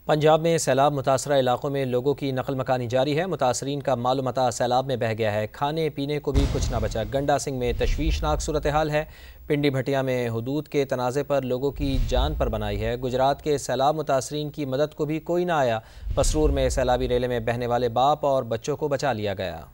पंजाब में सैलाब मुतासरा इलाकों में लोगों की नकल मकानी जारी है। मुतासरीन का मालूम मता सैलाब में बह गया है। खाने पीने को भी कुछ ना बचा। गंडा सिंह में तशवीशनाक सूरत हाल है। पिंडी भटिया में हुदूद के तनाज़े पर लोगों की जान पर बनाई है। गुजरात के सैलाब मुतासरीन की मदद को भी कोई ना आया। पसरूर में सैलाबी रेले में बहने वाले बाप और बच्चों को बचा लिया गया।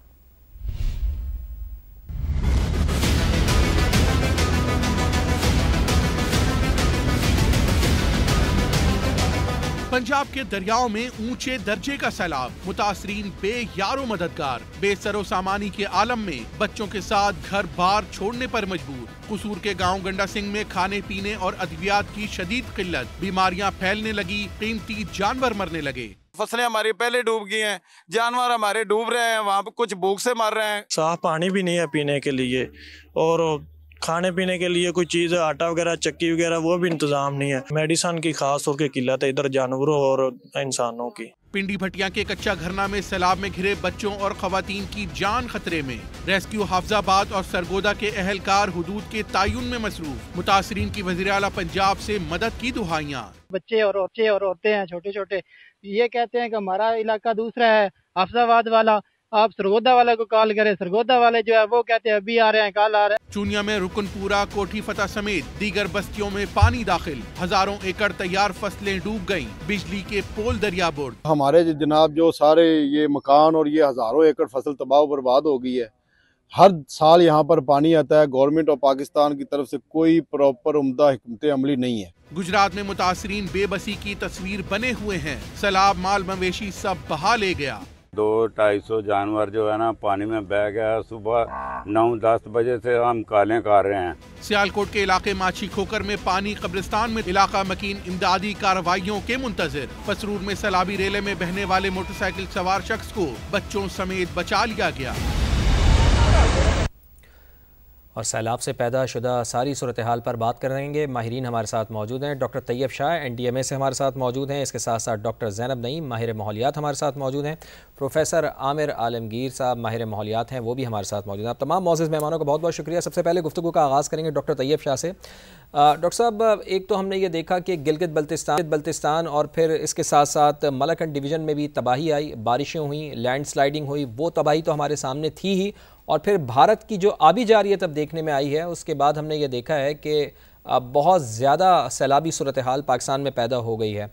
पंजाब के दरियाओं में ऊंचे दर्जे का सैलाब, मुतासरीन बेयारो मददगार, बेसरो सामानी के आलम में बच्चों के साथ घर बार छोड़ने पर मजबूर। कसूर के गांव गंडा सिंह में खाने पीने और अद्वियात की शदीद किल्लत, बीमारियां फैलने लगी, कीमती जानवर मरने लगे। फसलें हमारी पहले डूब गई हैं, जानवर हमारे डूब रहे हैं, वहाँ पे कुछ भूख से मर रहे हैं। साफ पानी भी नहीं है पीने के लिए और खाने पीने के लिए कोई चीज़ आटा वगैरह चक्की वगैरह वो भी इंतजाम नहीं है। मेडिसन की खास तौर की किल्लत है इधर जानवरों और इंसानों की। पिंडी भटिया के कच्चा घरना में सैलाब में घिरे बच्चों और खवातीन की जान खतरे में। रेस्क्यू हाफजाबाद और सरगोदा के अहलकार हुदूद के तायुन में मसरूफ। मुतासरीन की वज़ीर आला पंजाब से मदद की दुहाइयां। बच्चे और औरतें हैं छोटे छोटे, ये कहते हैं कि हमारा इलाका दूसरा है हाफजाबाद वाला, आप सरगोदा वाले को कॉल करें। सरगोदा वाले जो है वो कहते हैं अभी आ रहे हैं, कल आ रहे हैं। चूनिया में रुकनपुरा, कोठी फतह समेत दीगर बस्तियों में पानी दाखिल, हजारों एकड़ तैयार फसलें डूब गईं, बिजली के पोल दरिया बुर्द। हमारे जनाब जो सारे ये मकान और ये हजारों एकड़ फसल तबाह बर्बाद हो गई है। हर साल यहाँ पर पानी आता है। गवर्नमेंट और पाकिस्तान की तरफ से कोई प्रॉपर उम्दा हिकमत अमली नहीं है। गुजरात में मुतासरीन बेबसी की तस्वीर बने हुए हैं। सैलाब माल मवेशी सब बहा ले गया। 200-250 जानवर जो है ना पानी में बह गया। सुबह 9-10 बजे से हम कालें कर रहे हैं। सियालकोट के इलाके माछी खोकर में पानी कब्रिस्तान में इलाका मकीन इमदादी कार्रवाइयों के मुंतजिर। पसरूर में सैलाबी रेले में बहने वाले मोटरसाइकिल सवार शख्स को बच्चों समेत बचा लिया गया। और सैलाब से पैदा शुदा सारी सूरत हाल पर बात करेंगे। माहिरीन हमारे साथ मौजूद हैं। डॉक्टर तैयब शाह NDMA से हमारे साथ मौजूद हैं। इसके साथ साथ डॉक्टर ज़ैनब नईम माहिर माहौलियात हमारे साथ मौजूद हैं। प्रोफेसर आमिर आलमगीर साहब माहिर माहौलियात हैं, वो भी हमारे साथ मौजूद हैं। आप तमाम मौजूद मेहमानों का बहुत बहुत शुक्रिया। सबसे पहले गुफ्तगू का आगाज़ करेंगे डॉक्टर तैयब शाह से। डॉक्टर साहब, एक तो हमने ये देखा कि गिलगित बल्तिस्तान और फिर इसके साथ साथ मलकन डिवीज़न में भी तबाही आई, बारिशें हुई, लैंड स्लाइडिंग हुई, वो तबाही तो हमारे सामने थी ही। और फिर भारत की जो आबी जारियत अब देखने में आई है, उसके बाद हमने ये देखा है कि बहुत ज़्यादा सैलाबी सूरत हाल पाकिस्तान में पैदा हो गई है।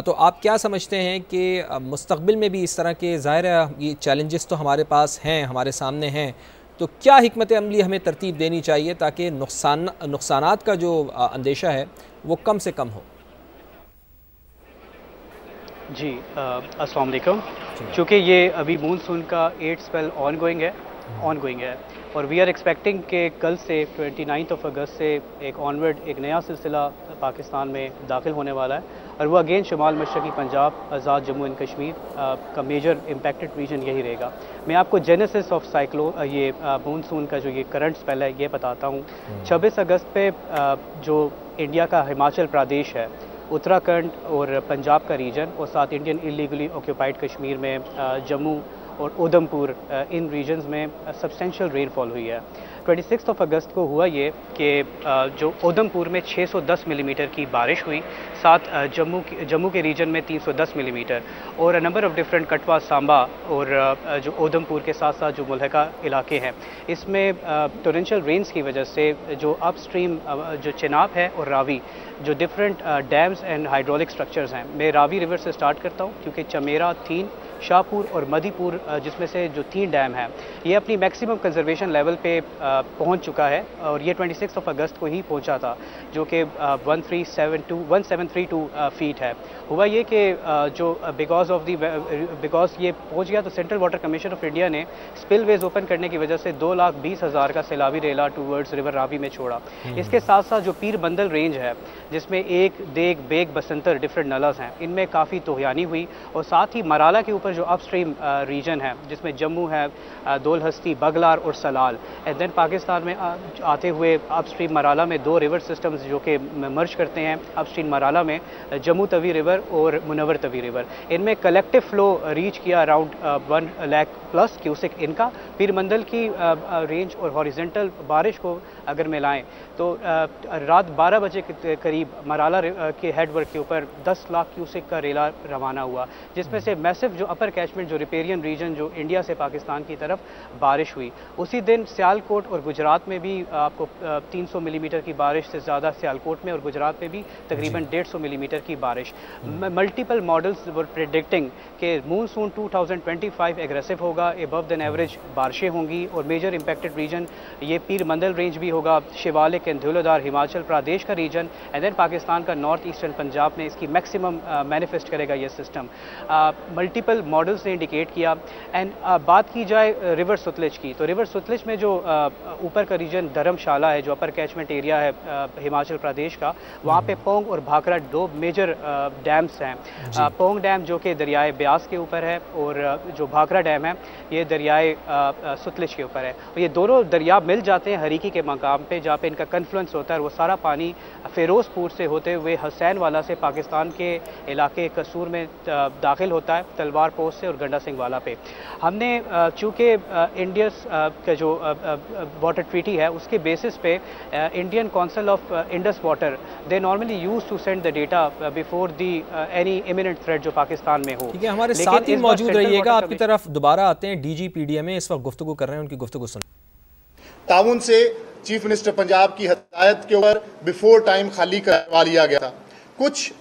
तो आप क्या समझते हैं कि मुस्तक़बिल में भी इस तरह के ज़ाहिर ये चैलेंजेस तो हमारे पास हैं, हमारे सामने हैं, तो क्या हिकमत अमली हमें तरतीब देनी चाहिए ताकि नुकसानात का जो अंदेशा है वो कम से कम हो? जी अस्सलाम वालेकुम। चूँकि ये अभी मूनसून का 8 स्पेल ऑनगोइंग है और वी आर एक्सपेक्टिंग कि कल से 29 अगस्त से एक नया सिलसिला पाकिस्तान में दाखिल होने वाला है और वो अगेन शुमाल मशरक़ी पंजाब, आज़ाद जम्मू एंड कश्मीर का मेजर इम्पैक्टेड रीजन यही रहेगा। मैं आपको जेनेसिस ऑफ ये मूनसून का जो ये करंट स्पेल है ये बताता हूँ। 26 अगस्त पे जो इंडिया का हिमाचल प्रदेश है, उत्तराखंड और पंजाब का रीजन और साथ इंडियन इलीगली ऑक्यूपाइड कश्मीर में जम्मू और उधमपुर इन रीजन्स में सब्सटेंशियल रेनफॉल हुई है। 26 अगस्त को हुआ ये कि जो उधमपुर में 610 मिलीमीटर की बारिश हुई, साथ जम्मू के रीजन में 310 मिलीमीटर और नंबर ऑफ डिफरेंट कटवा, सांबा और जो उधमपुर के साथ साथ जो मुल्हका इलाके हैं, इसमें टोरेंशियल रेन्स की वजह से जो अपस्ट्रीम जो चिनाब है और रावी, जो different dams and hydraulic structures हैं। मैं रावी रिवर से स्टार्ट करता हूँ क्योंकि चमेरा, थीन, शाहपुर और मधीपुर जिसमें से जो 3 डैम हैं ये अपनी मैक्सिमम कंजर्वेशन लेवल पे पहुंच चुका है और ये 26 अगस्त को ही पहुंचा था, जो कि 1732 फीट है। हुआ ये कि जो बिकॉज ये पहुंच गया तो central water commission of India ने स्पिलवेज ओपन करने की वजह से 2,20,000 का सैलाबी रेला टूवर्ड्स रिवर रावी में छोड़ा। इसके साथ साथ जो पीर बंदल रेंज है जिसमें एक देग, बेग, बसंतर डिफरेंट नलस हैं, इनमें काफ़ी तोहयानी हुई और साथ ही मराला के ऊपर जो अपस्ट्रीम रीजन है जिसमें जम्मू है, दोल हस्ती, बगलार और सलाल, एंड देन पाकिस्तान में आते हुए अपस्ट्रीम मराला में 2 रिवर सिस्टम्स जो कि मर्ज करते हैं अपस्ट्रीम मराला में, जम्मू तवी रिवर और मुनव्वर तवी रिवर, इनमें कलेक्टिव फ्लो रीच किया अराउंड 1 लाख प्लस क्यूसिक इनका। पीर मंदल की रेंज और हॉरिजेंटल बारिश को अगर मिलाएं तो रात 12 बजे के करीब मराला के हेडवर्क के ऊपर 10 लाख क्यूसेक का रेला रवाना हुआ, जिसमें से मैसिव जो अपर कैचमेंट जो रिपेरियन रीजन जो इंडिया से पाकिस्तान की तरफ बारिश हुई। उसी दिन सियालकोट और गुजरात में भी आपको 300 मिलीमीटर की बारिश से ज़्यादा, सियालकोट में और गुजरात में भी तकरीबन 150 मिलीमीटर की बारिश। मल्टीपल मॉडल्स वर प्रेडिक्टिंग कि मूनसून 2025 एग्रेसिव होगा, एबव देन एवरेज बारिशें होंगी और मेजर इंपैक्टेड रीजन ये पीर मंडल रेंज भी होगा, शिवालिक एंड धौलाधार हिमाचल प्रदेश का रीजन एंड देन पाकिस्तान का नॉर्थ ईस्टर्न पंजाब में इसकी मैक्सिमम मैनिफेस्ट करेगा ये सिस्टम। मल्टीपल मॉडल्स ने इंडिकेट किया। एंड बात की जाए रिवर सतलुज की, तो रिवर सतलुज में जो ऊपर का रीजन धर्मशाला है, जो अपर कैचमेंट एरिया है हिमाचल प्रदेश का, वहाँ पे पोंग और भाखड़ा दो मेजर डैम्स हैं। पोंग डैम जो कि दरियाए ब्यास के ऊपर है और जो भाखड़ा डैम है ये दरियाए सतलुज के ऊपर है। और ये दोनों दरिया मिल जाते हैं हरीकी के मकाम पे जहाँ पे इनका कन्फ्लुएंस होता है। वो सारा पानी फिरोजपुर से होते हुए हुसैन वाला से पाकिस्तान के इलाके कसूर में दाखिल होता है, तलवार पोस्ट से और गंडा सिंह वाला पे। हमने चूँकि इंडियस का जो वाटर ट्रीटी है उसके बेसिस पे Indian council of Indus water they normally use to send the data before the any imminent threat जो पाकिस्तान में हो। ठीक है, हमारे साथ ही मौजूद रहिएगा, आपकी तरफ दोबारा आते हैं। DGPDMA इस वक्त गुफ्तगू कर रहे हैं, उनकी गुफ्तगू सुन। ताउन से चीफ मिनिस्टर पंजाब की हदायत के ऊपर बिफोर टाइम खाली करवा लिया गया था। कुछ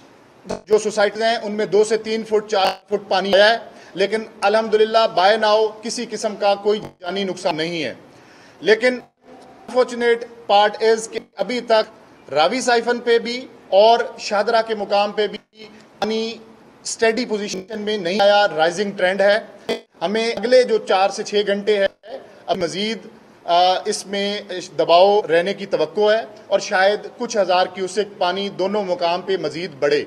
जो सोसाइटीज हैं उनमें 2 से 3 फुट 4 फुट पानी आया है, लेकिन अल्हम्दुलिल्लाह बाय नाउ किसी किस्म का कोई जानी नुकसान नहीं है। लेकिन अनफॉर्चुनेट पार्ट इज कि अभी तक रावी साइफन पे भी और शाहदरा के मुकाम पे भी पानी स्टेडी पोजीशन में नहीं आया, राइजिंग ट्रेंड है। हमें अगले जो 4 से 6 घंटे है अब मजीद इसमें दबाव रहने की तवक्को है और शायद कुछ हज़ार क्यूसेक पानी दोनों मुकाम पे मजीद बढ़े।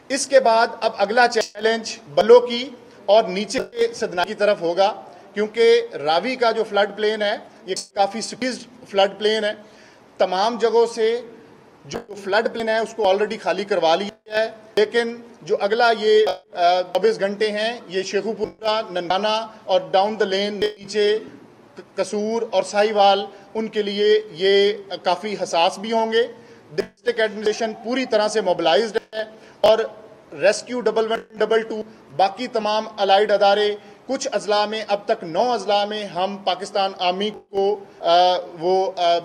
इसके बाद अब अगला चैलेंज बल्लो की और नीचे के सदना की तरफ होगा, क्योंकि रावी का जो फ्लड प्लेन है ये काफ़ी स्क्वीज्ड फ्लड प्लेन है। तमाम जगहों से जो फ्लड प्लेन है उसको ऑलरेडी खाली करवा लिया है, लेकिन जो अगला ये 24 घंटे हैं ये शेखुपुरा, ननकाना और डाउन द लेन नीचे कसूर और साहिवाल, उनके लिए ये काफ़ी हसास भी होंगे। डिस्ट्रिक्ट एडमिनिस्ट्रेशन पूरी तरह से मोबिलाइज्ड है और रेस्क्यू 112 बाकी तमाम अलाइड अदारे, कुछ अजला में अब तक 9 अजला में हम पाकिस्तान आर्मी को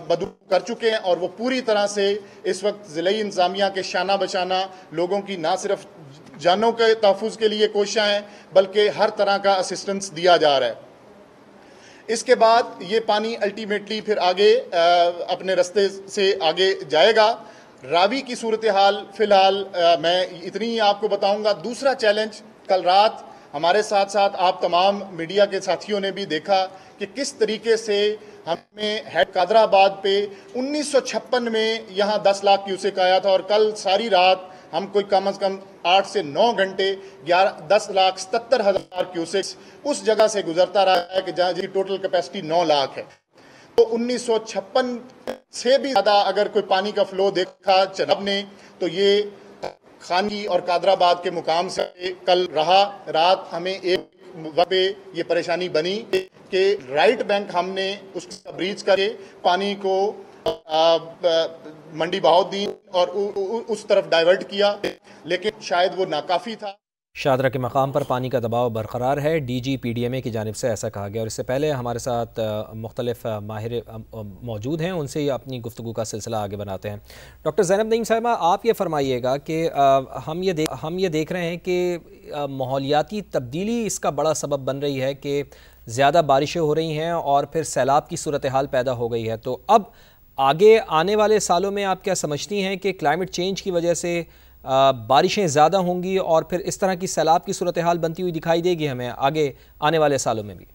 मदद कर चुके हैं और वो पूरी तरह से इस वक्त ज़िले इंतज़ामिया के शाना बशाना लोगों की ना सिर्फ जानों के तहफ़्फ़ुज़ के लिए कोशिशें हैं बल्कि हर तरह का असिस्टेंस दिया जा रहा है। इसके बाद ये पानी अल्टीमेटली फिर आगे अपने रास्ते से आगे जाएगा। रावी की सूरत हाल फ़िलहाल मैं इतनी ही आपको बताऊंगा। दूसरा चैलेंज, कल रात हमारे साथ साथ आप तमाम मीडिया के साथियों ने भी देखा कि किस तरीके से हमें हेड कादराबाद पे 1956 में यहाँ 10 लाख क्यूसेक आया था और कल सारी रात हम कोई कम से कम 8 से 9 घंटे 10,77,000 क्यूसेक उस जगह से गुजरता रहा है कि जहाँ जी टोटल कैपेसिटी 9 लाख है। तो 1956 से भी ज़्यादा अगर कोई पानी का फ्लो देखा चनाब ने तो ये खानगी और कादराबाद के मुकाम से कल रहा। रात हमें एक वक्त पे ये परेशानी बनी कि राइट बैंक हमने उसका ब्रीच करके पानी को मंडी बहाउद्दीन और उस तरफ डाइवर्ट किया, लेकिन शायद वो नाकाफ़ी था। शाहदरा के मकाम पर पानी का दबाव बरकरार है, DGPDMA की जानिब से ऐसा कहा गया। और इससे पहले हमारे साथ मुख्तलिफ माहिर मौजूद हैं, उनसे ही अपनी गुफ्तगू का सिलसिला आगे बनाते हैं। डॉक्टर ज़ैनब नईम साहिबा, आप ये फरमाइएगा कि हम ये देख रहे हैं कि माहौलियाती तब्दीली इसका बड़ा सबब बन रही है कि ज़्यादा बारिशें हो रही हैं और फिर सैलाब की सूरत हाल पैदा हो गई है। तो अब आगे आने वाले सालों में आप क्या समझती हैं कि क्लाइमेट चेंज की वजह से बारिशें ज़्यादा होंगी और फिर इस तरह की सैलाब की सूरत हाल बनती हुई दिखाई देगी हमें आगे आने वाले सालों में भी?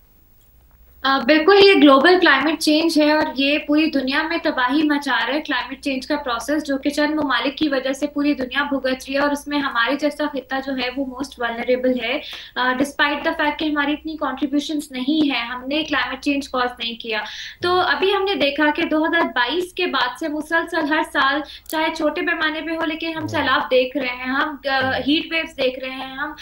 बिल्कुल, ये ग्लोबल क्लाइमेट चेंज है और ये पूरी दुनिया में तबाही मचा रहा है। क्लाइमेट चेंज का प्रोसेस जो कि चंद ममालिक की वजह से पूरी दुनिया भुगत रही है और उसमें हमारे जैसा खित्ता जो है वो मोस्ट वल्नरेबल है। डिस्पाइट द फैक्ट कि हमारी इतनी कॉन्ट्रीब्यूशंस नहीं है, हमने क्लाइमेट चेंज कॉज नहीं किया। तो अभी हमने देखा कि 2022 के बाद से मुसलसल हर साल, चाहे छोटे पैमाने पे हो, लेकिन हम सैलाब देख रहे हैं, हम हीट वेव्स देख रहे हैं, हम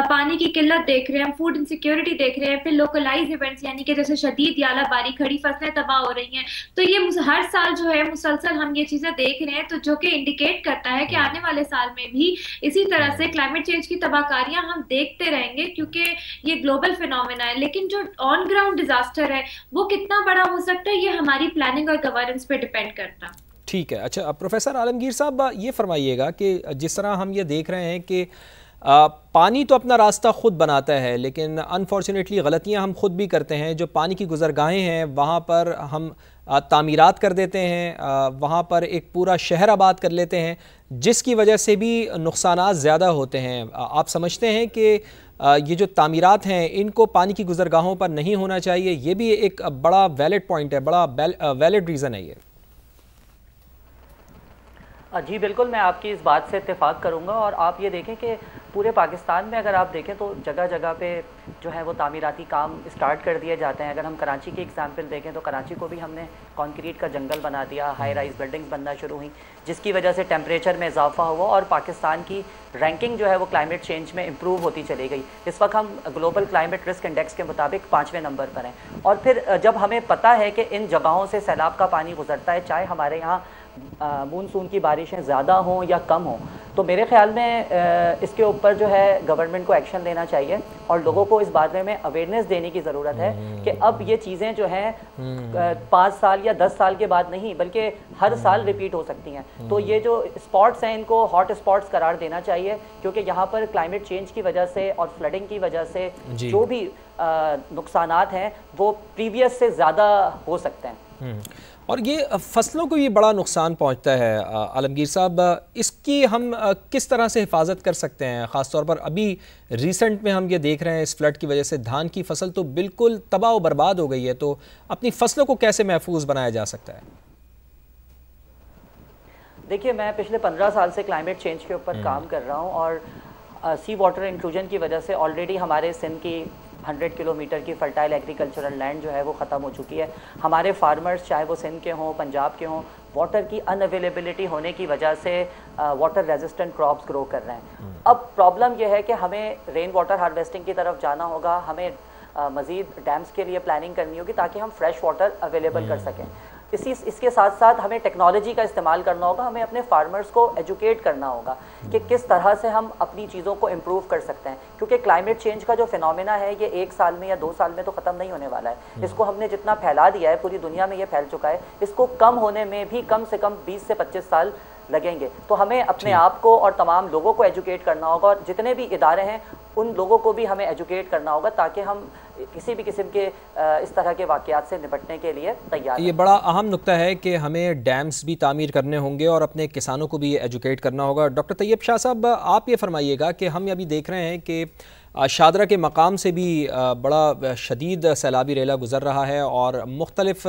पानी की किल्लत देख रहे हैं, हम फूड इनसिक्योरिटी देख रहे हैं, फिर लोकलाइज इवेंट्स यानी कि जैसे से शदीद यालाबारी, खड़ी फसलें तबाह हो रही हैं। तो ये हर साल जो है मुसलसल हम ये चीजें देख रहे हैं, तो जो कि इंडिकेट करता है कि आने वाले साल में भी इसी तरह से क्लाइमेट चेंज की तबाहकारियां हम देखते रहेंगे, क्योंकि ये ग्लोबल फिनोमेना है। लेकिन जो ऑन ग्राउंड डिजास्टर है वो कितना बड़ा हो सकता है, ये हमारी प्लानिंग और गवर्नेंस पे डिपेंड करता है। ठीक है। अच्छा, प्रोफेसर आलमगीर साहब ये फरमाइएगा कि जिस तरह हम ये देख रहे हैं कि पानी तो अपना रास्ता ख़ुद बनाता है, लेकिन अनफॉर्चुनेटली गलतियां हम खुद भी करते हैं। जो पानी की गुज़रगाहें हैं वहाँ पर हम तामीरात कर देते हैं, वहाँ पर एक पूरा शहर आबाद कर लेते हैं, जिसकी वजह से भी नुकसानात ज़्यादा होते हैं। आप समझते हैं कि ये जो तामीरात हैं इनको पानी की गुज़रगाहों पर नहीं होना चाहिए? ये भी एक बड़ा वैलिड पॉइंट है, बड़ा वैलिड रीज़न है ये। जी बिल्कुल, मैं आपकी इस बात से इत्तेफाक करूंगा। और आप ये देखें कि पूरे पाकिस्तान में अगर आप देखें तो जगह जगह पे जो है वो तामीराती काम स्टार्ट कर दिए जाते हैं। अगर हम कराची की एग्जांपल देखें तो कराची को भी हमने कंक्रीट का जंगल बना दिया, हाई राइज बिल्डिंग्स बनना शुरू हुई, जिसकी वजह से टेम्परेचर में इजाफा हुआ और पाकिस्तान की रैंकिंग जो है वो क्लाइमेट चेंज में इम्प्रूव होती चली गई। इस वक्त हम ग्लोबल क्लाइमेट रिस्क इंडेक्स के मुताबिक 5वें नंबर पर हैं। और फिर जब हमें पता है कि इन जगहों से सैलाब का पानी गुजरता है, चाहे हमारे यहाँ मानसून की बारिशें ज़्यादा हों या कम हों, तो मेरे ख्याल में इसके ऊपर जो है गवर्नमेंट को एक्शन लेना चाहिए और लोगों को इस बारे में अवेयरनेस देने की ज़रूरत है कि अब ये चीज़ें जो हैं 5 साल या 10 साल के बाद नहीं बल्कि हर साल रिपीट हो सकती हैं। तो ये जो स्पॉट्स हैं इनको हॉट स्पॉट्स करार देना चाहिए, क्योंकि यहाँ पर क्लाइमेट चेंज की वजह से और फ्लडिंग की वजह से जो भी नुकसानात हैं वो प्रीवियस से ज़्यादा हो सकते हैं। और ये फसलों को ये बड़ा नुकसान पहुंचता है। आलमगीर साहब, इसकी हम किस तरह से हिफाजत कर सकते हैं? ख़ास तौर पर अभी रिसेंट में हम ये देख रहे हैं इस फ्लड की वजह से धान की फसल तो बिल्कुल तबाह व बर्बाद हो गई है, तो अपनी फसलों को कैसे महफूज बनाया जा सकता है? देखिए, मैं पिछले 15 साल से क्लाइमेट चेंज के ऊपर काम कर रहा हूँ और सी वाटर इंक्लूजन की वजह से ऑलरेडी हमारे सिंध की 100 किलोमीटर की फर्टाइल एग्रीकल्चरल लैंड जो है वो ख़त्म हो चुकी है। हमारे फार्मर्स चाहे वो सिंध के हों, पंजाब के हों, वाटर की अनअवेलेबिलिटी होने की वजह से वाटर रेजिस्टेंट क्रॉप्स ग्रो कर रहे हैं। अब प्रॉब्लम यह है कि हमें रेन वाटर हार्वेस्टिंग की तरफ जाना होगा, हमें मज़ीद डैम्स के लिए प्लानिंग करनी होगी ताकि हम फ्रेश वाटर अवेलेबल कर सकें। इसके साथ साथ हमें टेक्नोलॉजी का इस्तेमाल करना होगा, हमें अपने फार्मर्स को एजुकेट करना होगा कि किस तरह से हम अपनी चीज़ों को इम्प्रूव कर सकते हैं, क्योंकि क्लाइमेट चेंज का जो फिनोमेना है ये 1 साल में या 2 साल में तो ख़त्म नहीं होने वाला है। इसको हमने जितना फैला दिया है, पूरी दुनिया में ये फैल चुका है, इसको कम होने में भी कम से कम 20 से 25 साल लगेंगे। तो हमें अपने आप को और तमाम लोगों को एजुकेट करना होगा और जितने भी इदारे हैं उन लोगों को भी हमें एजुकेट करना होगा ताकि हम किसी भी किस्म के इस तरह के वाक़यात से निपटने के लिए तैयार। ये बड़ा अहम नुक्ता है कि हमें डैम्स भी तामीर करने होंगे और अपने किसानों को भी एजुकेट करना होगा। डॉक्टर तैयब शाह साहब, आप ये फरमाइएगा कि हम अभी देख रहे हैं कि शादरा के मकाम से भी बड़ा शदीद सैलाबी रेला गुज़र रहा है और मुख्तलिफ़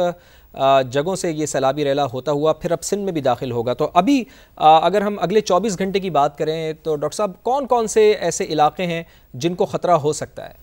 जगहों से ये सैलाबी रेला होता हुआ फिर अब सिंध में भी दाखिल होगा। तो अभी अगर हम अगले 24 घंटे की बात करें तो डॉक्टर साहब कौन कौन से ऐसे इलाके हैं जिनको ख़तरा हो सकता है?